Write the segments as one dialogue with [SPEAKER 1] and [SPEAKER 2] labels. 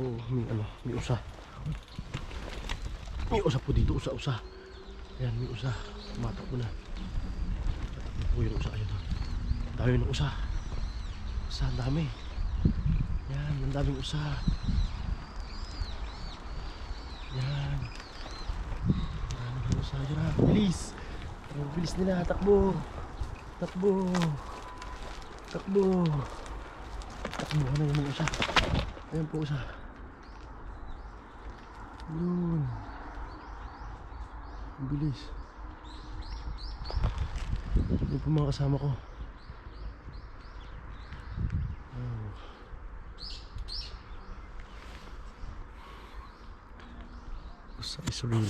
[SPEAKER 1] Oo, may usa. May usa po dito, usa. Ayan, may usa. Tumatakbo na. Tumatakbo po yung usa. Ayun, dami ng usa. Usa, ang dami. Yan, ang daming usa. Yan. Ang daming usa. Yan na, bilis. Ang bilis nila, takbo. Takbo. Takbo. Takbo na yung mga usa. Ayan po usa. Yun. Ang bilis. Yun po mga kasama ko. Oh. Usa is real.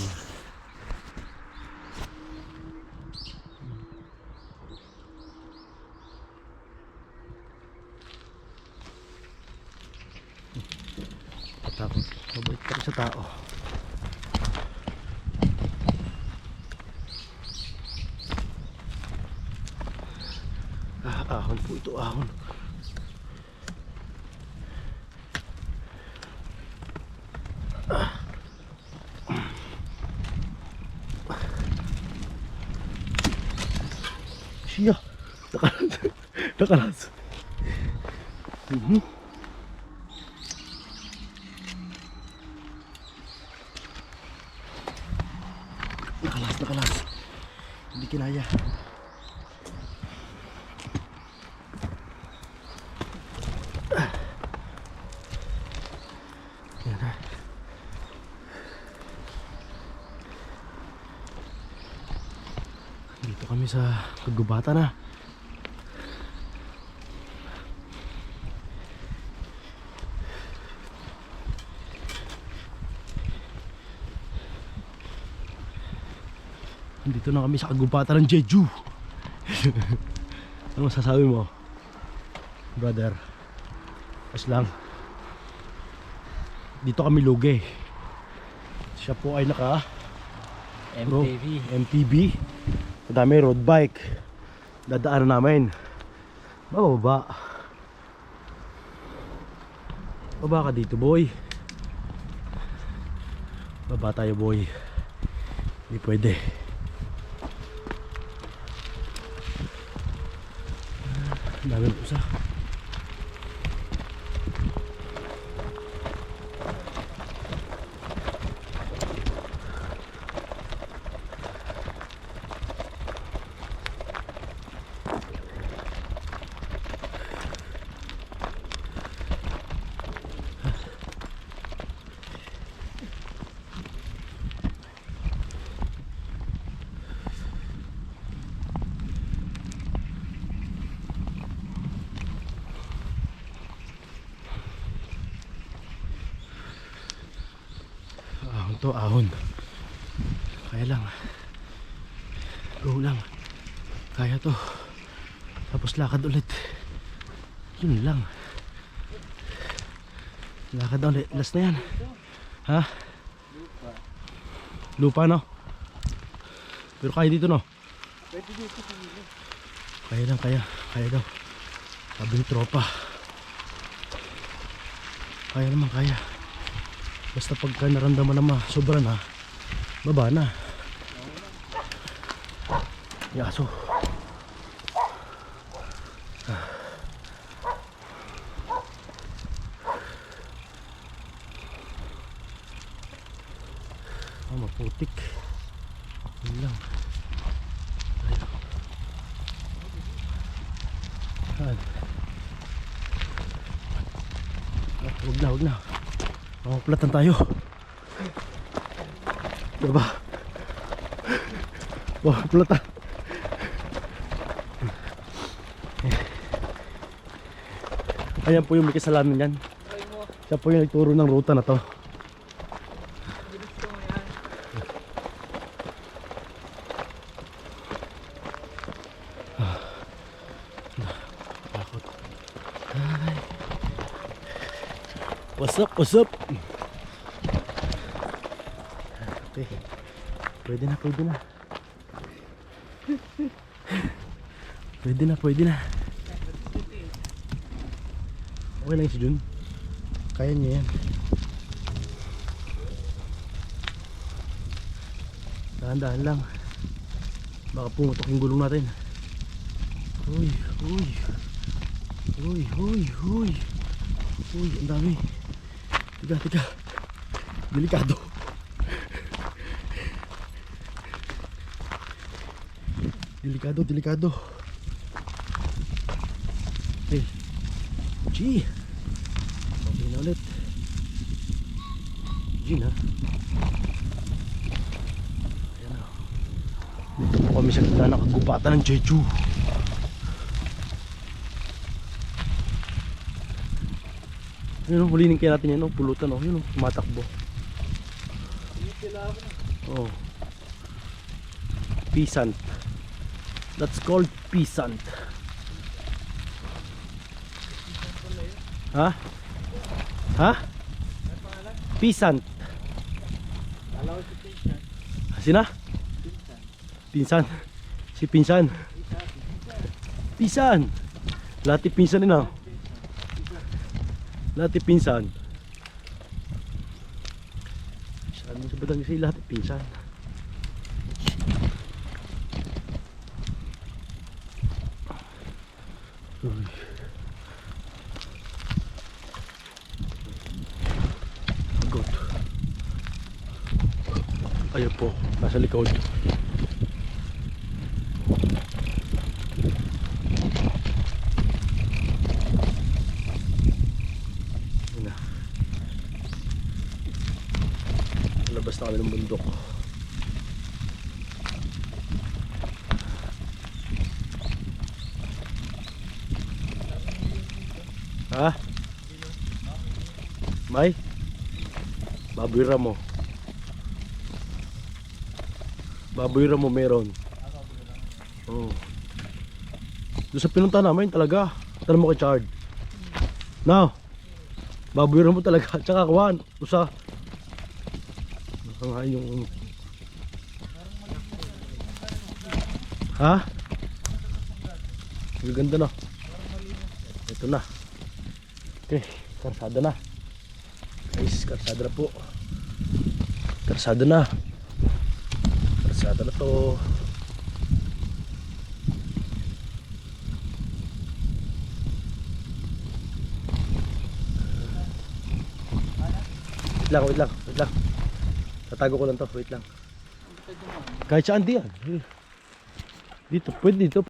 [SPEAKER 1] Patakot. Mabait pa rin sa tao. Ahon po ito, ahon. Siya. Nakalas. Nakalas. Hindi kinaya. Yan na. Dito kami sa kagubatan na. Dito na kami sa kagubatan ng Jeju. Ano masasabi mo, brother? As lang. Dito kami lugi. Siya po ay naka MTB. Madami road bike. Dadaanan namin. Bababa. Baba ka dito, boy. Baba tayo, boy. Hindi pwede. Dami ng usa. Ahon to, ahon. Kaya lang. Go lang. Kaya to. Tapos lakad ulit. Yun lang. Lakad ulit. Last na yan. Ha? Lupa no? Pero kaya dito no? Kaya lang, kaya. Kaya daw. Sabi ni tropa. Kaya naman, kaya. Basta pagka naramdaman na sobra na, baba na. Yaso. Maputik. Yun lang. Huwag na. Mamaplatan tayo. Diba? Mamaplatan. Ayan po yung may kasalanan yan. Siya po yung nagturo ng ruta na to. What's up? Okay. Pwede na. Pwede na. Okay lang si Jun. Kaya niya yan. Dahan-dahan lang. Baka pumutok yung gulong natin. Uy, uy. Uy, uy, uy. Uy, ang dami. Tiga. Delikado. Delikado. Okay. G. Okay na ulit. G na. Ayan na. Dito po kami sa gitna ng kagubatan ng Jeju. Yun, hulinin kaya natin yan, pulutan, yun, tumatakbo. Oh. Pisant. That's called pisant. Ha? Ha? Pisant. Sina? Pinsan. Si Pinsan. Pisan. Lati pinsan din, Lati pinsan. Saan mo sa Batangas ay lati pinsan? Uy. Agad. Ayun po, nasa likod. Labas na kami ng bundok. Ha? May? Baboy ramo. Baboy ramo meron. Oh. Doon sa pinunta namin talaga. Tanong mo kay Chard. Now, baboy ramo talaga. Tsaka kuhan. Usa. Nga yung ha? Ang ganda na. Ito na. Okay, karsada na. Guys, karsada na po. Karsada na. Karsada na to. Wait lang. Tatago ko lang to, wait lang. Kahit saan di yan. Dito, pwede dito.